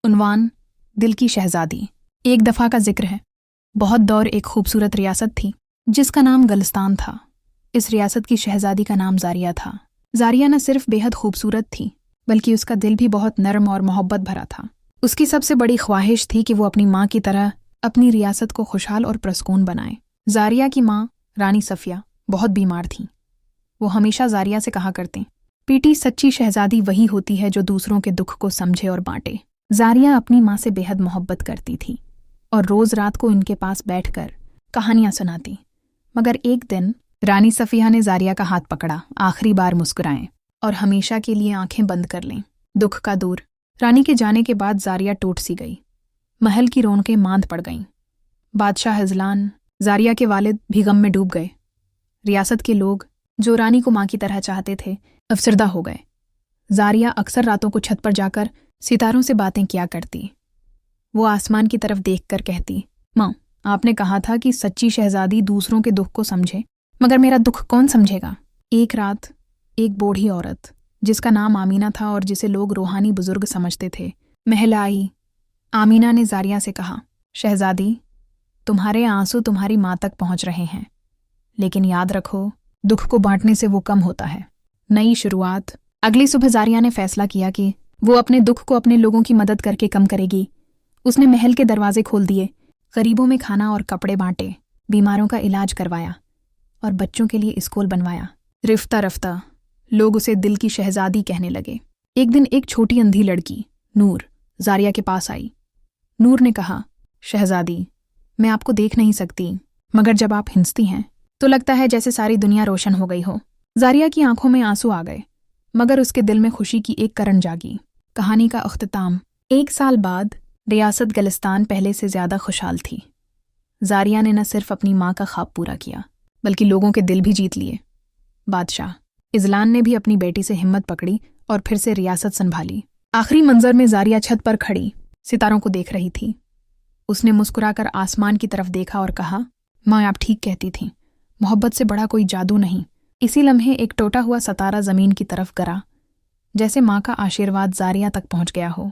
उन्वान दिल की शहजादी। एक दफ़ा का जिक्र है। बहुत दौर एक खूबसूरत रियासत थी जिसका नाम गलिस्तान था। इस रियासत की शहजादी का नाम जारिया था। जारिया न सिर्फ बेहद खूबसूरत थी बल्कि उसका दिल भी बहुत नरम और मोहब्बत भरा था। उसकी सबसे बड़ी ख्वाहिश थी कि वो अपनी माँ की तरह अपनी रियासत को खुशहाल और प्रसकून बनाए। जारिया की माँ रानी सफिया बहुत बीमार थीं। वो हमेशा जारिया से कहा करते, बेटी सच्ची शहजादी वही होती है जो दूसरों के दुख को समझे और बांटे। जारिया अपनी माँ से बेहद मोहब्बत करती थी और रोज रात को इनके पास बैठकर कहानियां सुनाती। मगर एक दिन रानी सफिया ने जारिया का हाथ पकड़ा, आखिरी बार मुस्कुराएं और हमेशा के लिए आंखें बंद कर लें। दुख का दूर। रानी के जाने के बाद जारिया टूट सी गई। महल की रौनकें मांद पड़ गईं। बादशाह हिजलान, जारिया के वालिद भी गम में डूब गए। रियासत के लोग जो रानी को माँ की तरह चाहते थे अफसरदा हो गए। जारिया अक्सर रातों को छत पर जाकर सितारों से बातें किया करती। वो आसमान की तरफ देखकर कहती, माँ आपने कहा था कि सच्ची शहजादी दूसरों के दुख को समझे, मगर मेरा दुख कौन समझेगा। एक रात एक बूढ़ी औरत जिसका नाम आमीना था और जिसे लोग रूहानी बुजुर्ग समझते थे महल आई। आमीना ने जारिया से कहा, शहजादी तुम्हारे आंसू तुम्हारी माँ तक पहुँच रहे हैं, लेकिन याद रखो दुख को बांटने से वो कम होता है। नई शुरुआत। अगली सुबह जारिया ने फैसला किया कि वो अपने दुख को अपने लोगों की मदद करके कम करेगी। उसने महल के दरवाजे खोल दिए, गरीबों में खाना और कपड़े बांटे, बीमारों का इलाज करवाया और बच्चों के लिए स्कूल बनवाया। रफ्ता रफ्ता लोग उसे दिल की शहजादी कहने लगे। एक दिन एक छोटी अंधी लड़की नूर जारिया के पास आई। नूर ने कहा, शहजादी मैं आपको देख नहीं सकती, मगर जब आप हंसती हैं तो लगता है जैसे सारी दुनिया रोशन हो गई हो। जारिया की आंखों में आंसू आ गए, मगर उसके दिल में खुशी की एक करन जागी। कहानी का अख्तिताम। 1 साल बाद रियासत गलिस्तान पहले से ज्यादा खुशहाल थी। जारिया ने न सिर्फ अपनी माँ का ख्वाब पूरा किया बल्कि लोगों के दिल भी जीत लिए। बादशाह इजलान ने भी अपनी बेटी से हिम्मत पकड़ी और फिर से रियासत संभाली। आखिरी मंजर में जारिया छत पर खड़ी सितारों को देख रही थी। उसने मुस्कुराकर आसमान की तरफ देखा और कहा, माँ आप ठीक कहती थीं, मोहब्बत से बड़ा कोई जादू नहीं। इसी लम्हे एक टूटा हुआ सितारा जमीन की तरफ गिरा, जैसे माँ का आशीर्वाद जारिया तक पहुंच गया हो।